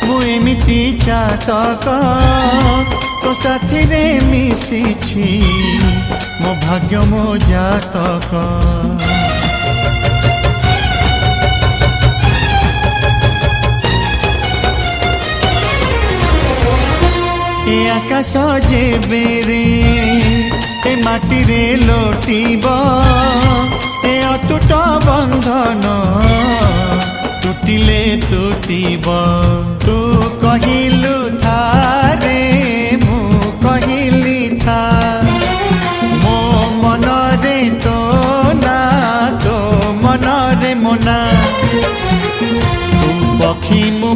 मु एमिति चातक तो साथी रे मिशिछि मो भाग्य मो जातक। ए आकाश जेबेरे ए माटी रे लोटिब ए अटूट बंधन टूटिले टूटिब। तू कहिलु था रे मु कहिली था मो मन रे तो ना तो मन रे मोना तू पक्षी मु